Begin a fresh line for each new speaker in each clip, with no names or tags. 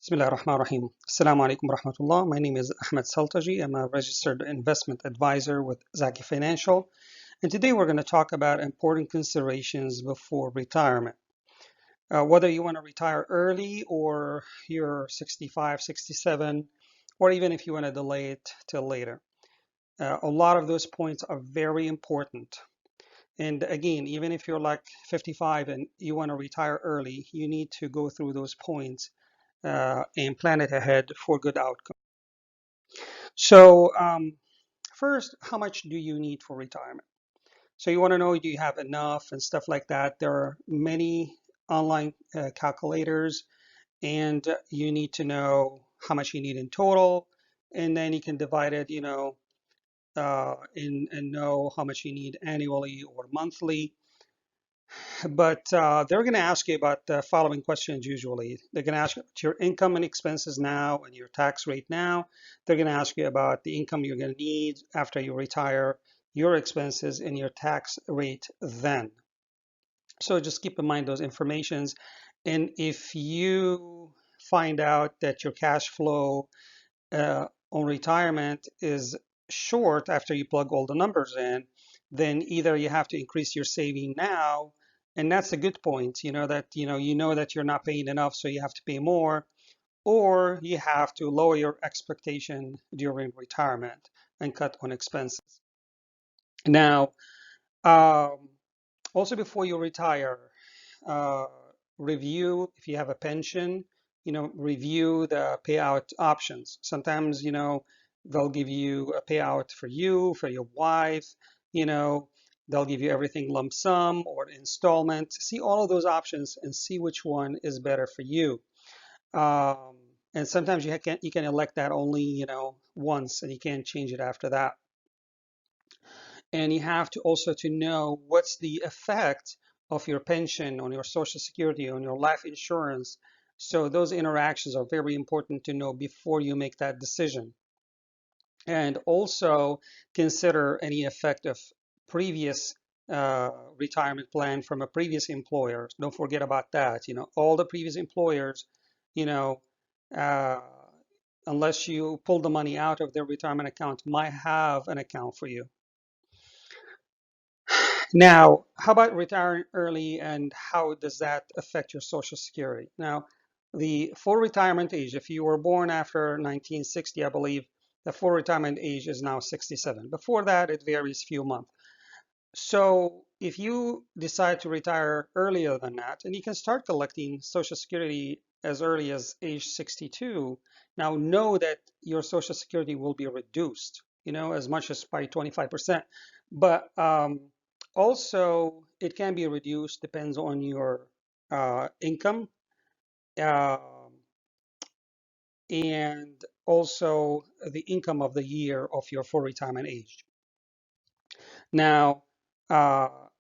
Bismillah ar-Rahman ar-Rahim. Assalamu alaikum rahmatullah. My name is Ahmed Saltaji. I'm a registered investment advisor with ZAKI Financial. And today we're going to talk about important considerations before retirement. Whether you want to retire early or you're 65, 67, or even if you want to delay it till later. A lot of those points are very important. And again, even if you're like 55 and you want to retire early, you need to go through those points and plan it ahead for good outcome. So first, how much do you need for retirement? So you want to know, do you have enough and stuff like that? There are many online calculators, and you need to know how much you need in total, and then you can divide it, and know how much you need annually or monthly. But they're going to ask you about the following questions usually. They're going to ask you about your income and expenses now and your tax rate now. They're going to ask you about the income you're going to need after you retire, your expenses, and your tax rate then. So just keep in mind those informations. And if you find out that your cash flow on retirement is short after you plug all the numbers in, then either you have to increase your saving now, and that's a good point, that that you're not paying enough, so you have to pay more, or you have to lower your expectation during retirement and cut on expenses. Now, um, also before you retire, uh, review if you have a pension, review the payout options. Sometimes, they'll give you a payout for you, for your wife, you know, they'll give you everything lump sum or installment. See all of those options and see which one is better for you. Um, and sometimes you can elect that only, once, and you can't change it after that. And you have to also to know what's the effect of your pension on your social security, on your life insurance. So those interactions are very important to know before you make that decision. And also consider any effect of previous retirement plan from a previous employer. Don't forget about that. All the previous employers, you know, uh, unless you pull the money out of their retirement account, might have an account for you. Now, how about retiring early and how does that affect your Social Security? Now, the full retirement age, if you were born after 1960, I believe the full retirement age is now 67. Before that, it varies few months. So if you decide to retire earlier than that, and you can start collecting Social Security as early as age 62, now know that your Social Security will be reduced, as much as by 25%. But also, it can be reduced, depends on your income, um, and also the income of the year of your full retirement age. Now,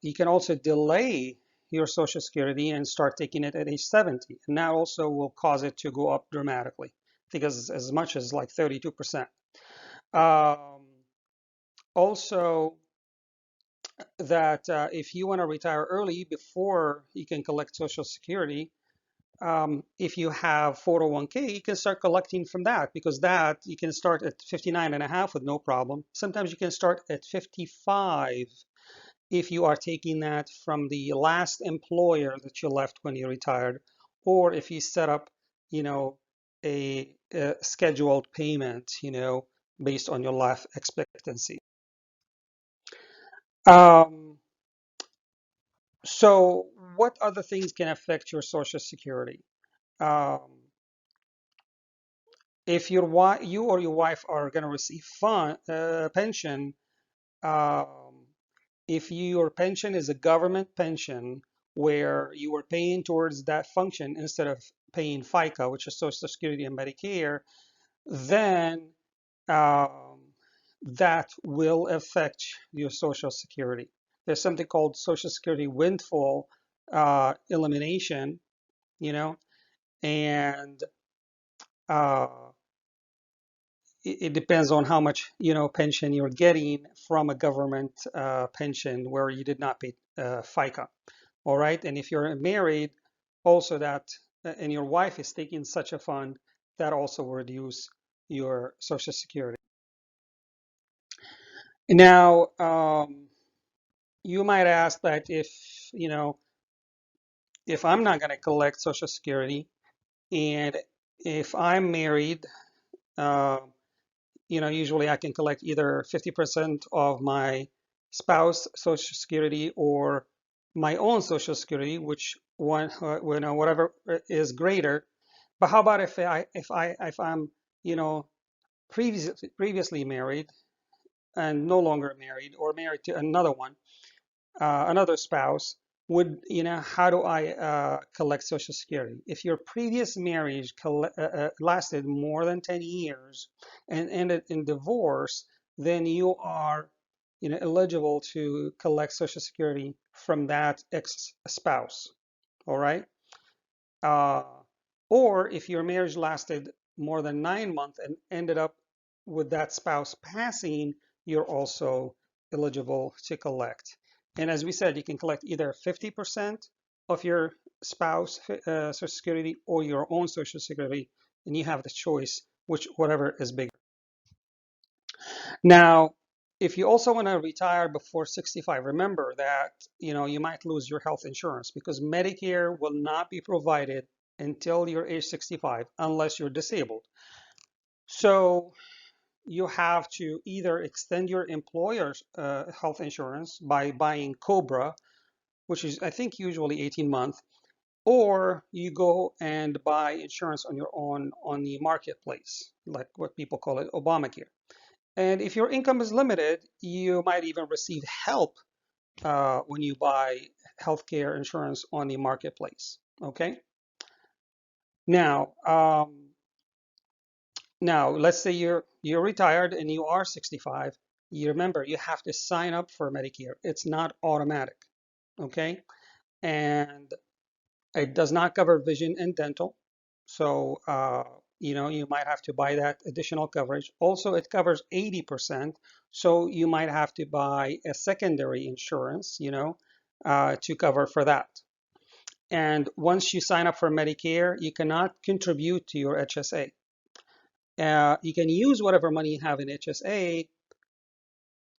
you can also delay your Social Security and start taking it at age 70. And that also will cause it to go up dramatically, because as much as like 32%. Also, that if you want to retire early before you can collect Social Security, if you have 401k, you can start collecting from that, because that you can start at 59 and a half with no problem. Sometimes you can start at 55 if you are taking that from the last employer that you left when you retired, or if you set up, a scheduled payment, based on your life expectancy. Um, so what other things can affect your Social Security? Um, if you or your wife are going to receive pension, um, if your pension is a government pension where you were paying towards that function instead of paying FICA, which is Social Security and Medicare, then um, that will affect your Social Security. There's something called Social Security windfall elimination, and uh, it depends on how much pension you're getting from a government pension where you did not pay FICA. All right, and if you're married, also that, and your wife is taking such a fund, that also will reduce your Social Security. Now, you might ask that if I'm not going to collect Social Security, and if I'm married, uh, usually I can collect either 50% of my spouse Social Security or my own Social Security, which one, whatever is greater. But how about if I'm, you know, previously married and no longer married, or married to another one, another spouse? How do I collect Social Security? If your previous marriage lasted more than 10 years and ended in divorce, then you are, eligible to collect Social Security from that ex-spouse. All right. Uh, or if your marriage lasted more than 9 months and ended up with that spouse passing, you're also eligible to collect. And as we said, you can collect either 50% of your spouse Social Security or your own Social Security, and you have the choice whatever is bigger. Now, if you also want to retire before 65, remember that you might lose your health insurance because Medicare will not be provided until you're age 65 unless you're disabled. So you have to either extend your employer's health insurance by buying Cobra, which is I think usually 18 months, or you go and buy insurance on your own on the marketplace, like what people call it Obamacare. And if your income is limited, you might even receive help when you buy healthcare insurance on the marketplace. Okay. Now, let's say you're retired and you are 65. You remember you have to sign up for Medicare. It's not automatic. Okay, and it does not cover vision and dental. So you might have to buy that additional coverage. Also, it covers 80%. So you might have to buy a secondary insurance, to cover for that. And once you sign up for Medicare, you cannot contribute to your HSA. You can use whatever money you have in HSA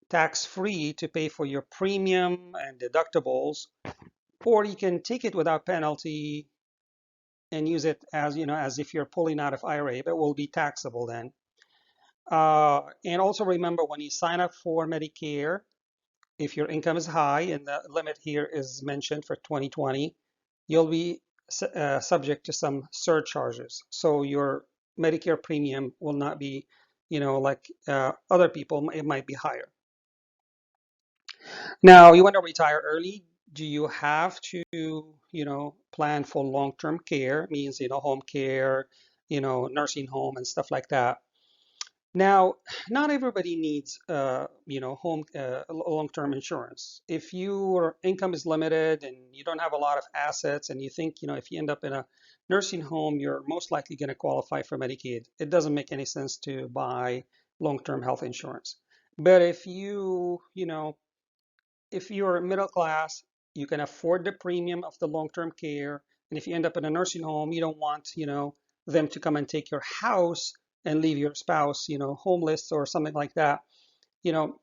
tax-free to pay for your premium and deductibles, or you can take it without penalty and use it as if you're pulling out of IRA, but will be taxable then. And also remember, when you sign up for Medicare, if your income is high, and the limit here is mentioned for 2020, you'll be subject to some surcharges. So your Medicare premium will not be, like other people, it might be higher. Now, you want to retire early. Do you have to, plan for long-term care? Means, home care, nursing home and stuff like that. Now, not everybody needs, home long-term insurance. If your income is limited and you don't have a lot of assets, and you think, if you end up in a nursing home, you're most likely going to qualify for Medicaid, it doesn't make any sense to buy long-term health insurance. But if you're middle class, you can afford the premium of the long-term care. And if you end up in a nursing home, you don't want, them to come and take your house and leave your spouse, homeless or something like that, you know,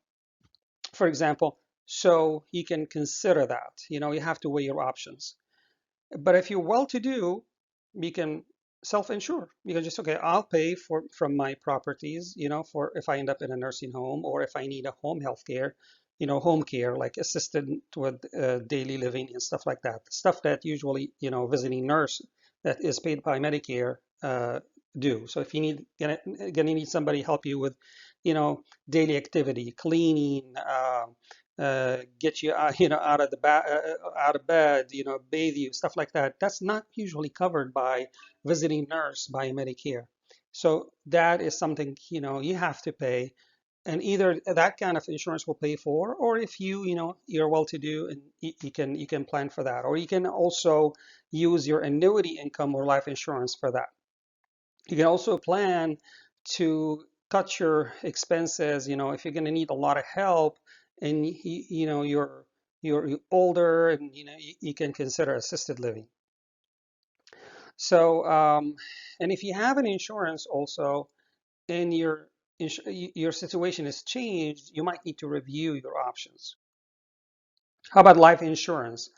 for example. So you can consider that, you have to weigh your options. But if you're well-to-do, you can self-insure. You can just, okay, I'll pay from my properties, for if I end up in a nursing home, or if I need a home health care, home care, like assisted with daily living and stuff like that. Stuff that usually, visiting nurse that is paid by Medicare do. So if you gonna need somebody help you with, daily activity, cleaning, get you out of out of bed, bathe you, stuff like that. That's not usually covered by visiting nurse by Medicare. So that is something you have to pay, and either that kind of insurance will pay for, or if you're well-to-do and you can plan for that, or you can also use your annuity income or life insurance for that. You can also plan to cut your expenses, if you're going to need a lot of help and you're older, and you can consider assisted living. So, and if you have an insurance also, and your situation has changed, you might need to review your options. How about life insurance?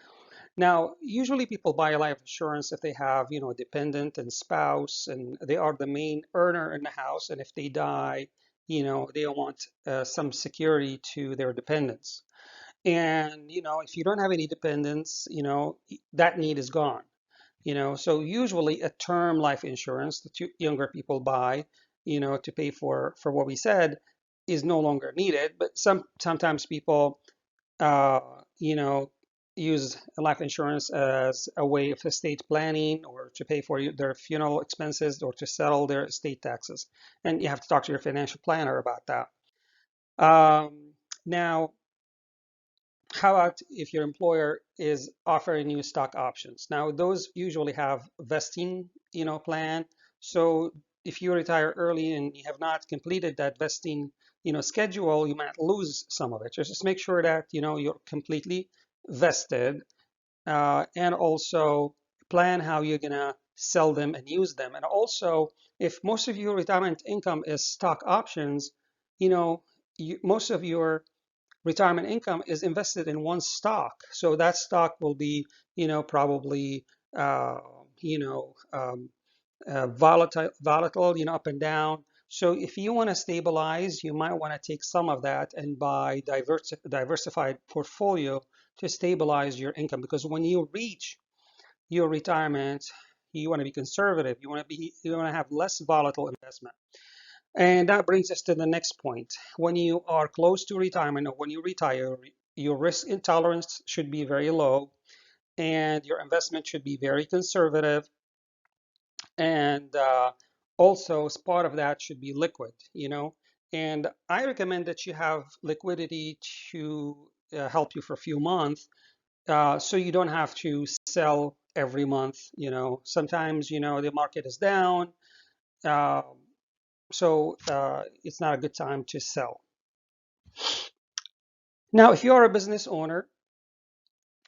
Now, usually people buy life insurance if they have, a dependent and spouse, and they are the main earner in the house. And if they die, they want some security to their dependents. And, if you don't have any dependents, that need is gone. So usually a term life insurance that younger people buy, to pay for what we said is no longer needed. But sometimes people uh, you know, use life insurance as a way of estate planning or to pay for their funeral expenses or to settle their estate taxes. And you have to talk to your financial planner about that. Now, how about if your employer is offering you stock options? Now, those usually have vesting, plan. So if you retire early and you have not completed that vesting, schedule, you might lose some of it. Just make sure that, you're completely vested, and also plan how you're gonna sell them and use them. And also, if most of your retirement income is stock options, most of your retirement income is invested in one stock. So that stock will be, probably, uh, you know, um, volatile, up and down. So if you want to stabilize, you might want to take some of that and buy diversified portfolio to stabilize your income. Because when you reach your retirement, you want to be conservative. You want to have less volatile investment. And that brings us to the next point. When you are close to retirement or when you retire, your risk intolerance should be very low and your investment should be very conservative. And also, as part of that should be liquid. And I recommend that you have liquidity to help you for a few months, so you don't have to sell every month. Sometimes, the market is down. Uh, so it's not a good time to sell. Now, if you are a business owner,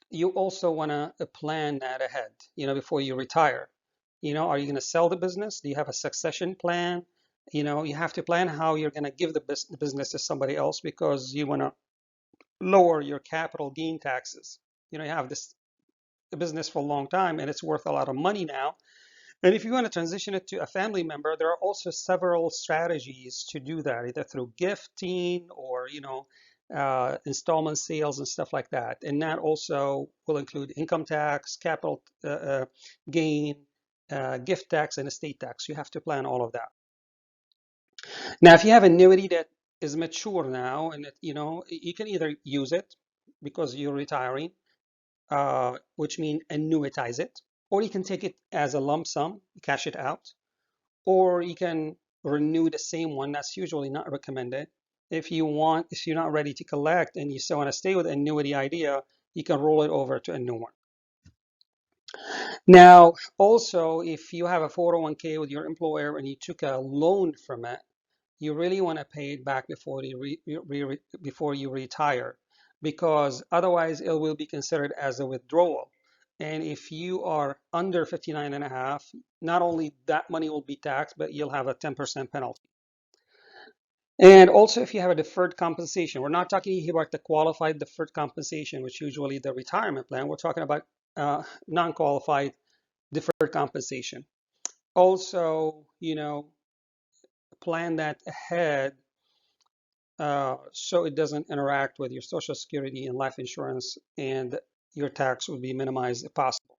you also want to plan that ahead, before you retire. Are you going to sell the business? Do you have a succession plan? You have to plan how you're going to give the business to somebody else because you want to lower your capital gain taxes. You have this business for a long time and it's worth a lot of money now. And if you want to transition it to a family member, there are also several strategies to do that, either through gifting or, installment sales and stuff like that. And that also will include income tax, capital gain, gift tax, and estate tax. You have to plan all of that. Now, if you have annuity that is mature now, and you can either use it because you're retiring, which means annuitize it, or you can take it as a lump sum, cash it out, or you can renew the same one. That's usually not recommended. If you're not ready to collect and you still want to stay with the annuity idea, you can roll it over to a new one. Now, also, if you have a 401k with your employer and you took a loan from it, you really want to pay it back before you retire, because otherwise it will be considered as a withdrawal. And if you are under 59 and a half, not only that money will be taxed, but you'll have a 10% penalty. And also, if you have a deferred compensation, we're not talking here about the qualified deferred compensation, which usually the retirement plan. We're talking about non-qualified deferred compensation. Also, plan that ahead, so it doesn't interact with your Social Security and life insurance, and your tax will be minimized if possible.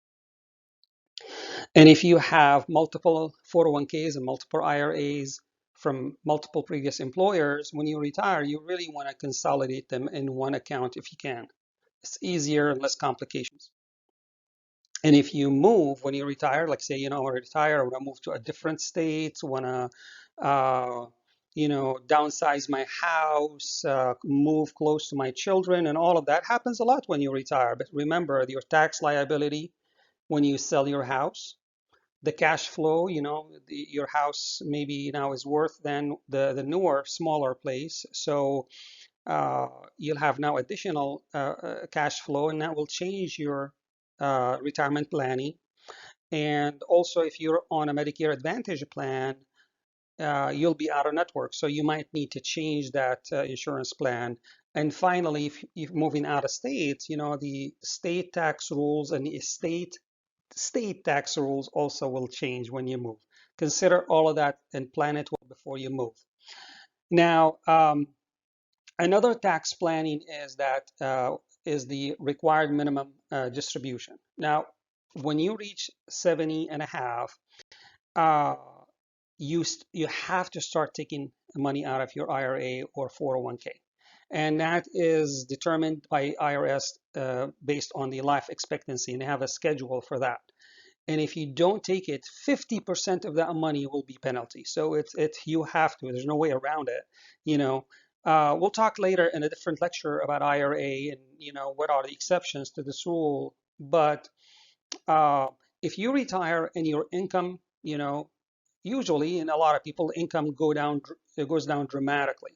And if you have multiple 401ks and multiple IRAs from multiple previous employers, when you retire, you really want to consolidate them in one account if you can. It's easier and less complications. And if you move when you retire, like say, I want to retire, I want to move to a different state, want to, downsize my house, move close to my children, and all of that happens a lot when you retire. But remember, your tax liability when you sell your house, the cash flow, your house maybe now is worth than the newer, smaller place. So you'll have now additional cash flow, and that will change your retirement planning. And also, if you're on a Medicare Advantage plan, you'll be out of network. So you might need to change that insurance plan. And finally, if you're moving out of state, the state tax rules and the state tax rules also will change when you move. Consider all of that and plan it well before you move. Now, another tax planning is the required minimum distribution. Now, when you reach 70 and a half, uh, you have to start taking money out of your IRA or 401k. And that is determined by IRS based on the life expectancy, and they have a schedule for that. And if you don't take it, 50% of that money will be penalty. So you have to. There's no way around it. We'll talk later in a different lecture about IRA and what are the exceptions to this rule. But if you retire and your income, usually in a lot of people, income goes down dramatically.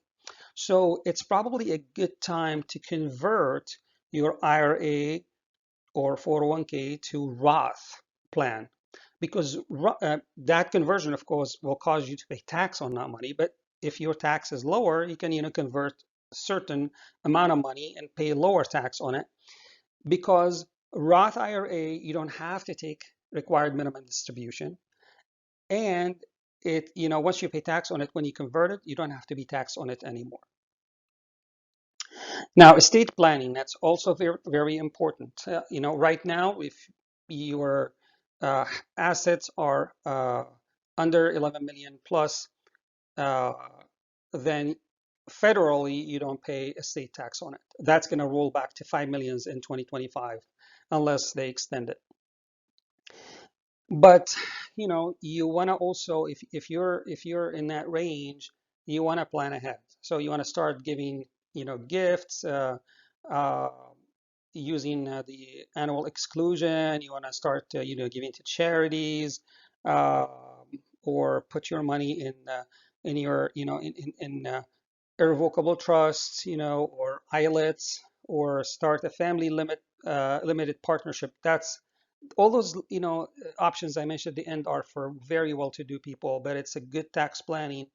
So it's probably a good time to convert your IRA or 401k to Roth plan, because that conversion, of course, will cause you to pay tax on that money. But if your tax is lower, you can convert a certain amount of money and pay lower tax on it, because Roth IRA, you don't have to take required minimum distribution, and once you pay tax on it, when you convert it, you don't have to be taxed on it anymore. Now, estate planning, that's also very, very important. Right now, if your assets are under 11 million plus, then federally, you don't pay estate tax on it. That's going to roll back to 5 millions in 2025, unless they extend it. But you want to also, if you're in that range, you want to plan ahead. So you want to start giving gifts, uh, using the annual exclusion. You want to start giving to charities, uh, or put your money in your in irrevocable trusts, or ILETs, or start a family limited partnership. That's all those options I mentioned at the end are for very well-to-do people, but it's a good tax planning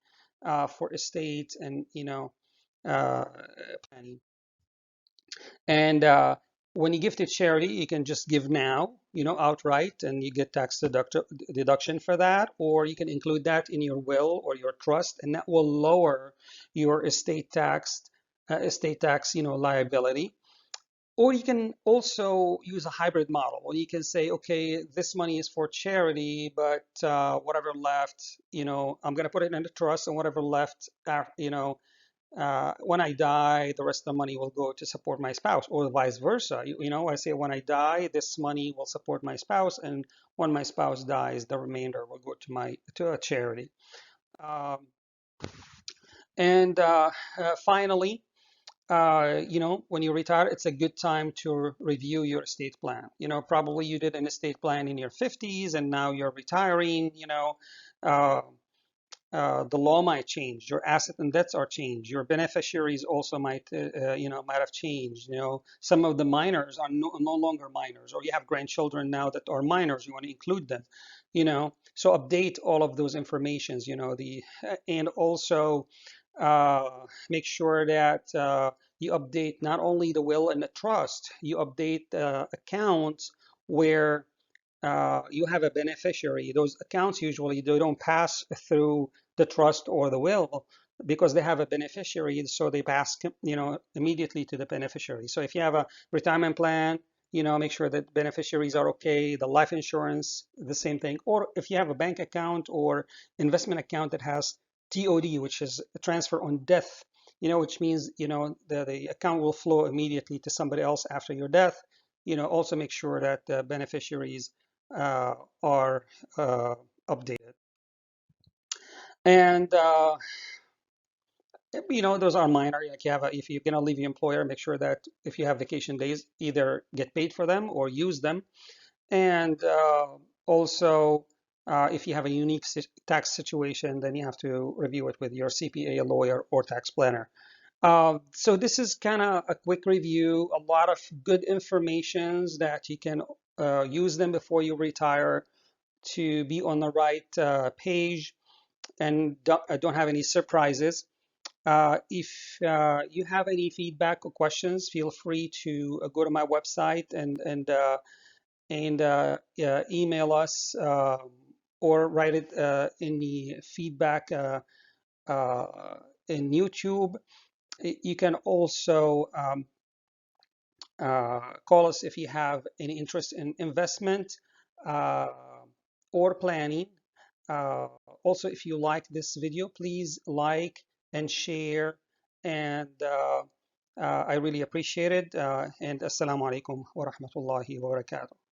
for estate and uh, planning. And when you give to charity, you can just give now, outright, and you get tax deduction for that, or you can include that in your will or your trust, and that will lower your estate tax liability. Or you can also use a hybrid model, or you can say, okay, this money is for charity, but whatever left, I'm going to put it in the trust, and whatever left, when I die, the rest of the money will go to support my spouse, or vice versa. I say when I die, this money will support my spouse, and when my spouse dies, the remainder will go to a charity. Um, and finally, when you retire, it's a good time to review your estate plan. Probably you did an estate plan in your 50s, and now you're retiring. Uh, the law might change. Your assets and debts are changed. Your beneficiaries also might have changed. Some of the minors are no longer minors, or you have grandchildren now that are minors. You want to include them. So update all of those informations. And also make sure that you update not only the will and the trust. You update accounts where you have a beneficiary. Those accounts usually they don't pass through the trust or the will because they have a beneficiary, so they pass immediately to the beneficiary. So if you have a retirement plan, make sure that beneficiaries are okay. The life insurance, the same thing. Or if you have a bank account or investment account that has TOD, which is a transfer on death, which means the account will flow immediately to somebody else after your death. Also make sure that the beneficiaries are updated. And those are minor. Like if you're gonna leave your employer, make sure that if you have vacation days, either get paid for them or use them. And also, if you have a unique tax situation, then you have to review it with your CPA, lawyer, or tax planner. So this is kind of a quick review, a lot of good informations that you can use them before you retire. to be on the right page and don't have any surprises. If you have any feedback or questions, feel free to go to my website and email us or write it in the feedback in YouTube. You can also call us if you have any interest in investment uh, or planning. Uh, Also, if you like this video, please like and share. And I really appreciate it. And assalamu alaikum wa rahmatullahi wa barakatuh.